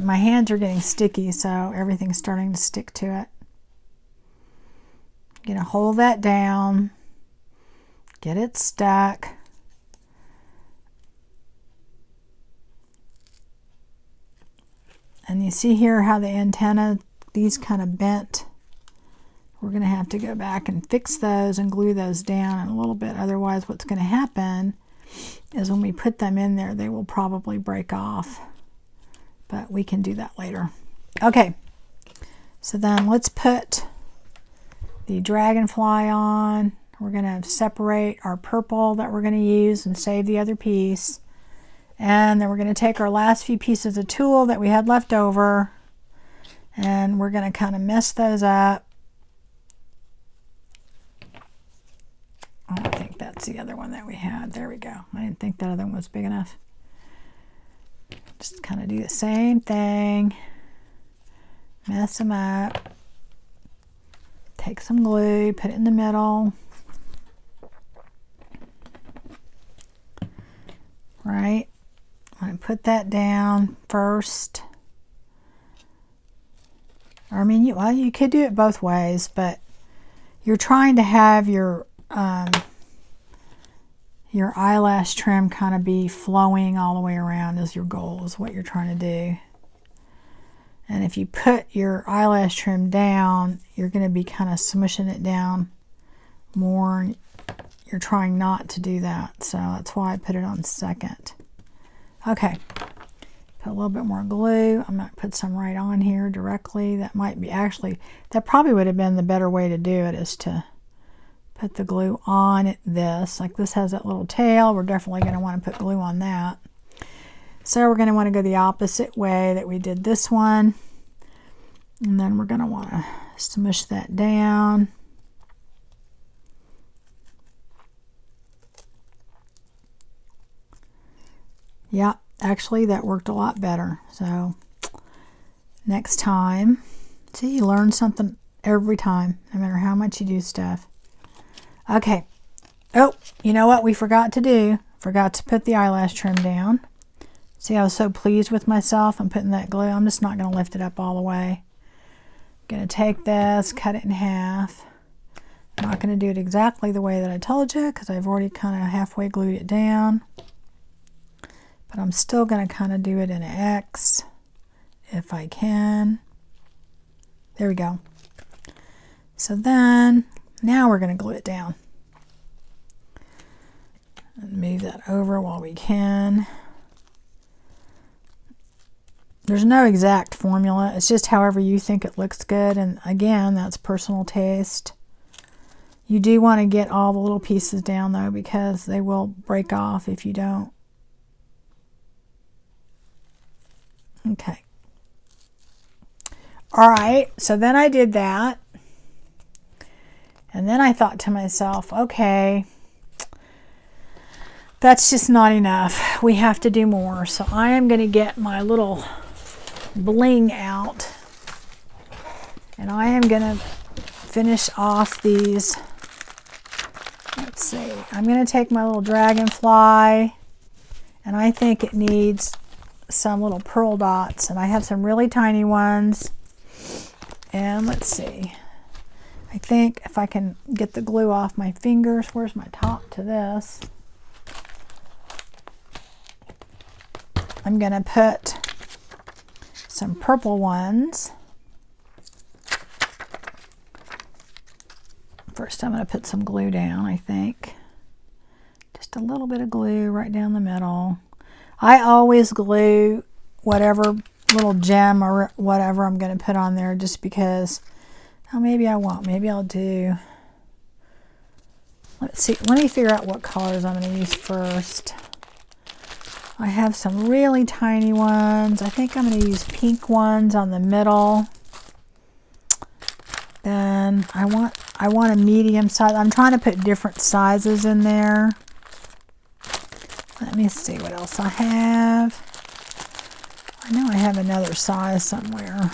My hands are getting sticky, so everything's starting to stick to it. I'm gonna hold that down, get it stuck. And you see here how the antenna, these kind of bent. We're going to have to go back and fix those and glue those down in a little bit. Otherwise, what's going to happen is when we put them in there, they will probably break off. But we can do that later. Okay, so then let's put the dragonfly on. We're going to separate our purple that we're going to use and save the other piece. And then we're going to take our last few pieces of tulle that we had left over, and we're going to kind of mess those up. Oh, I think that's the other one that we had. There we go. I didn't think that other one was big enough. Just kind of do the same thing. Mess them up. Take some glue, put it in the middle. Right? I'm going to put that down first. I mean, you could do it both ways, but you're trying to have your eyelash trim kind of be flowing all the way around is your goal, is what you're trying to do. And if you put your eyelash trim down, you're going to be kind of smushing it down more. You're trying not to do that, so that's why I put it on second. Okay, put a little bit more glue. I'm going to put some right on here directly. That might be that probably would have been the better way to do it, is to put the glue on this. Like this has that little tail. We're definitely going to want to put glue on that. So we're going to want to go the opposite way that we did this one. And then we're going to want to smush that down. Yeah, actually that worked a lot better. So next time, see, you learn something every time, no matter how much you do stuff. Okay. Oh, you know what we forgot to do? Forgot to put the eyelash trim down. See, I was so pleased with myself. I'm putting that glue. I'm just not going to lift it up all the way. I'm going to take this, cut it in half. I'm not going to do it exactly the way that I told you, because I've already kind of halfway glued it down. But I'm still going to kind of do it in an X if I can. There we go. So then, now we're going to glue it down. And move that over while we can. There's no exact formula. It's just however you think it looks good. And again, that's personal taste. You do want to get all the little pieces down though, because they will break off if you don't. Okay. All right, so then I did that. And then I thought to myself, okay, that's just not enough. We have to do more. So I am going to get my little bling out. And I am going to finish off these. Let's see. I'm going to take my little dragonfly. And I think it needs some little pearl dots, and I have some really tiny ones. And let's see, I think if I can get the glue off my fingers, where's my top to this? I'm going to put some purple ones. First I'm going to put some glue down, I think. Just a little bit of glue right down the middle. I always glue whatever little gem or whatever I'm going to put on there, just because, oh, maybe I won't. Maybe I'll do, let's see, let me figure out what colors I'm going to use first. I have some really tiny ones. I think I'm going to use pink ones on the middle. Then I want a medium size. I'm trying to put different sizes in there. Let me see what else I have. I know I have another size somewhere.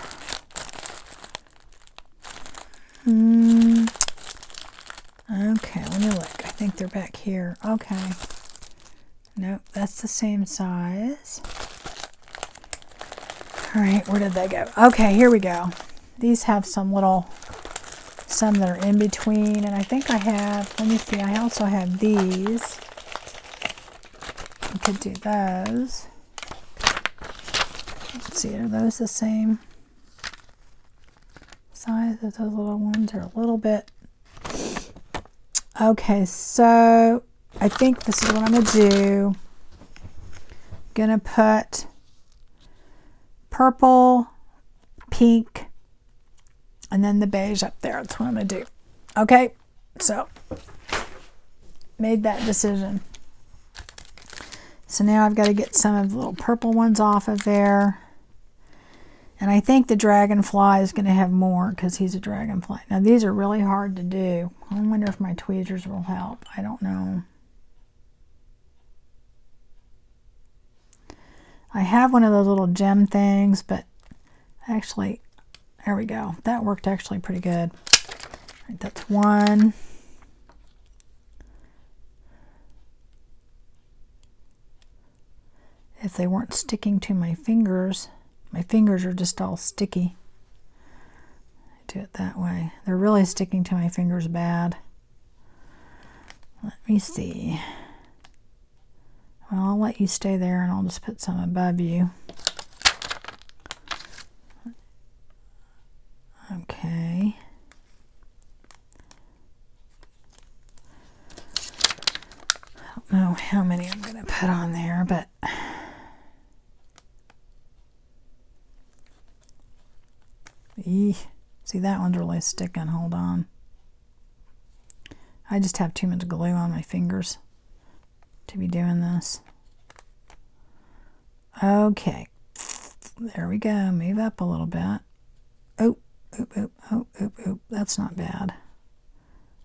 Okay, let me look. I think they're back here. Okay. Nope, that's the same size. All right, where did they go? Okay, here we go. These have some that are in between, and I think I have, let me see, I also have these. I could do those. Let's see, are those the same size as those little ones, or a little bit? Okay, so I think this is what I'm going to do. I'm going to put purple, pink, and then the beige up there. That's what I'm going to do. Okay, so made that decision. So now I've got to get some of the little purple ones off of there. And I think the dragonfly is going to have more because he's a dragonfly. Now these are really hard to do. I wonder if my tweezers will help. I don't know. I have one of those little gem things, but actually, there we go. That worked actually pretty good. All right, that's one. If they weren't sticking to my fingers are just all sticky. I do it that way. They're really sticking to my fingers bad. Let me see. Well, I'll let you stay there and I'll just put some above you. Okay. I don't know how many I'm going to put on there, but see, that one's really sticking. Hold on. I just have too much glue on my fingers to be doing this. Okay. There we go. Move up a little bit. Oh, oop, oop, oh, oop, oop. That's not bad.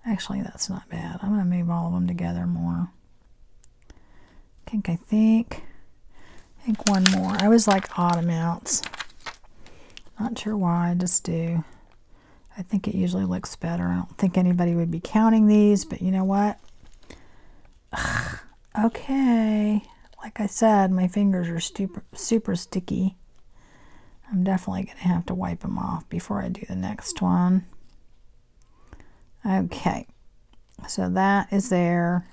Actually, that's not bad. I'm going to move all of them together more. I think one more. I always like odd amounts. Not sure why, I just do. I think it usually looks better. I don't think anybody would be counting these, but you know what? Okay. Like I said, my fingers are super sticky. I'm definitely going to have to wipe them off before I do the next one. Okay. So that is there.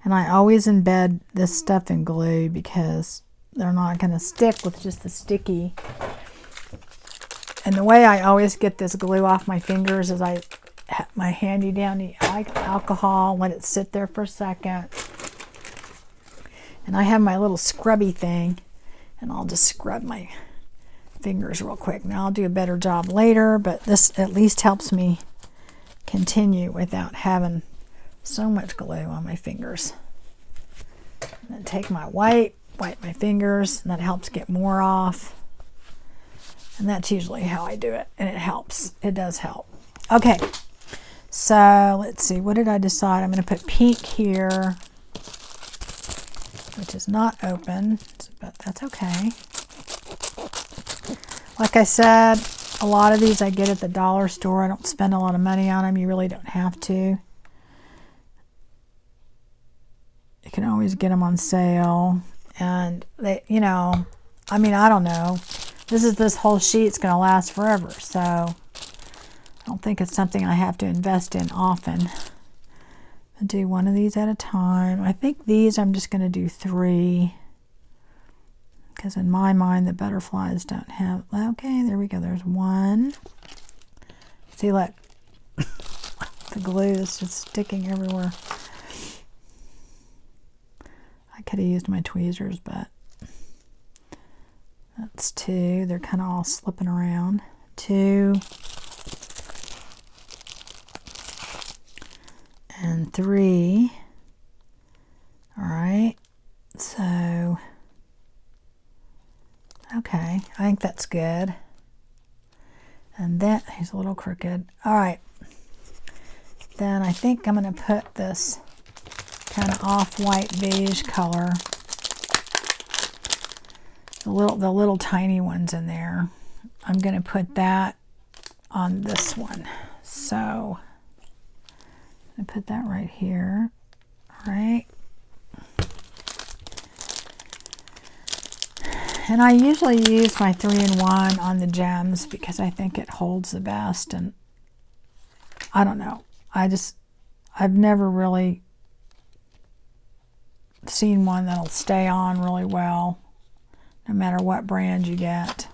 And I always embed this stuff in glue because they're not going to stick with just the sticky. And the way I always get this glue off my fingers is I have my handy dandy alcohol, let it sit there for a second. And I have my little scrubby thing, and I'll just scrub my fingers real quick. Now I'll do a better job later, but this at least helps me continue without having so much glue on my fingers. And then take my wipe my fingers, and that helps get more off. And that's usually how I do it, and it helps. It does help. Okay, so let's see. What did I decide? I'm going to put pink here, which is not open, but that's okay. Like I said, a lot of these I get at the dollar store. I don't spend a lot of money on them. You really don't have to. You can always get them on sale. And they, you know, I mean, I don't know. This whole sheet's going to last forever, so I don't think it's something I have to invest in often. I'll do one of these at a time. I think these I'm just going to do 3, because in my mind the butterflies don't have. Okay, there we go. There's 1. See, look, the glue is just sticking everywhere. I could have used my tweezers, but that's 2. They're kind of all slipping around. 2 and 3. All right. So, okay. I think that's good. And then he's a little crooked. All right. Then I think I'm going to put this kind of off-white beige color. The little tiny ones in there. I'm going to put that on this one. So I put that right here. All right. And I usually use my 3-in-1 on the gems because I think it holds the best. And I don't know. I've never really seen one that'll stay on really well, no matter what brand you get,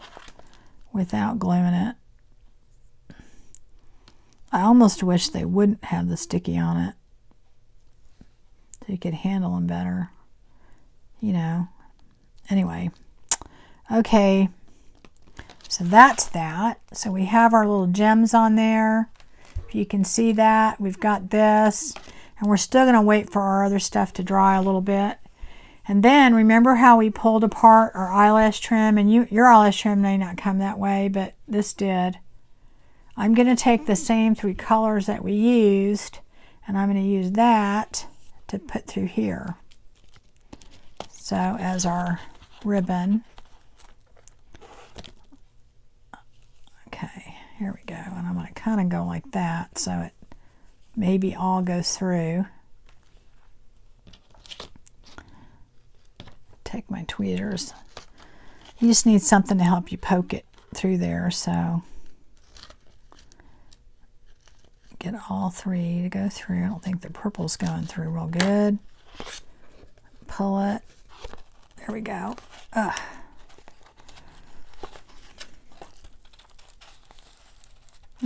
without gluing it. I almost wish they wouldn't have the sticky on it, so you could handle them better, you know. Anyway, okay, so that's that. So we have our little gems on there. If you can see that, we've got this, And we're still going to wait for our other stuff to dry a little bit. And then remember how we pulled apart our eyelash trim, and your eyelash trim may not come that way, but this did. I'm going to take the same 3 colors that we used, and I'm going to use that to put through here. So as our ribbon. Okay, here we go. And I'm going to kind of go like that so it maybe all goes through. Take my tweezers. You just need something to help you poke it through there, so get all 3 to go through. I don't think the purple's going through real good. Pull it. There we go. Ugh.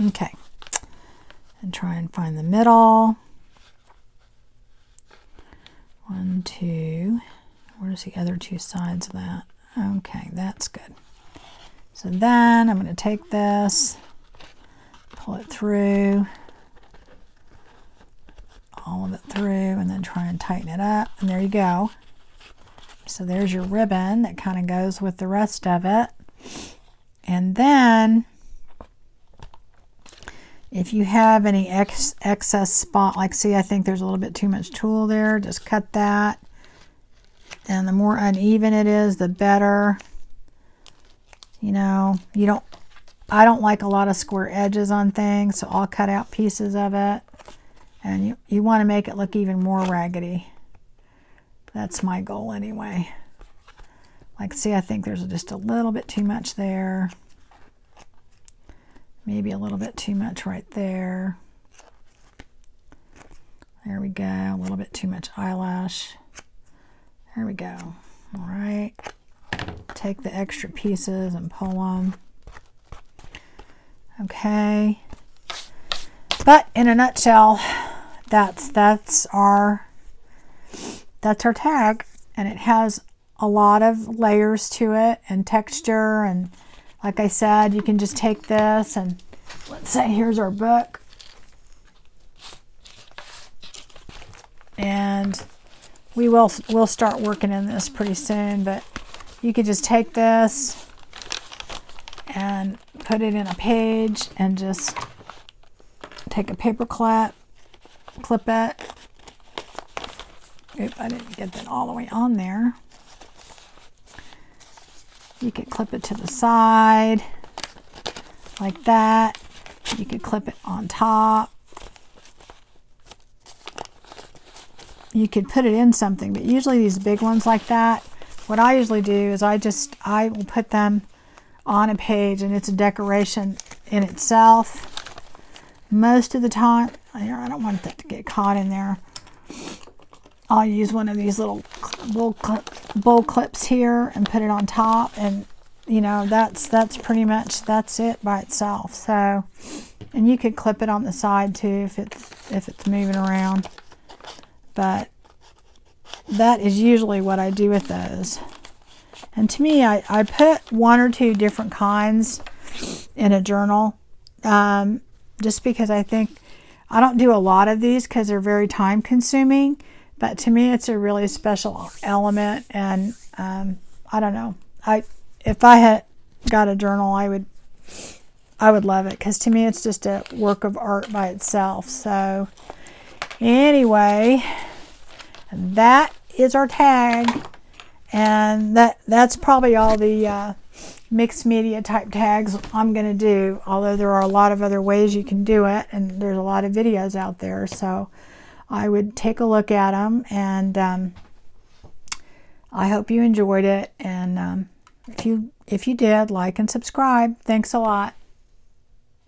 Okay. And try and find the middle. 1, 2. Where's the other 2 sides of that? Okay, that's good. So then I'm going to take this, pull it through, all of it through, and then try and tighten it up. And there you go. So there's your ribbon that kind of goes with the rest of it. And then if you have any excess spot, like see, I think there's a little bit too much tulle there, just cut that. And the more uneven it is, the better. You know, I don't like a lot of square edges on things, so I'll cut out pieces of it. And you want to make it look even more raggedy. That's my goal anyway. Like, see, I think there's just a little bit too much there. Maybe a little bit too much right there. There we go, a little bit too much eyelash. There we go. All right. Take the extra pieces and pull them. Okay. But in a nutshell, that's our tag, and it has a lot of layers to it and texture, and like I said, you can just take this and let's say here's our book, and we'll start working in this pretty soon, but you could just take this and put it in a page and just take a paper clip it. Oop, I didn't get that all the way on there. You could clip it to the side like that. You could clip it on top. You could put it in something, but usually these big ones like that, what I usually do is I will put them on a page, and it's a decoration in itself. Most of the time, I don't want that to get caught in there. I'll use one of these little bowl clips here and put it on top, and you know, that's pretty much, that's it by itself. So, and you could clip it on the side too if it's moving around. But that is usually what I do with those. And to me, I put 1 or 2 different kinds in a journal, just because I think I don't do a lot of these because they're very time consuming. But to me, it's a really special element, and I don't know. If I had got a journal, I would love it, because to me, it's just a work of art by itself. So anyway, that is our tag, and that's probably all the mixed media type tags I'm going to do, although there are a lot of other ways you can do it, and there's a lot of videos out there, so I would take a look at them, and I hope you enjoyed it, and if you did, like and subscribe. Thanks a lot.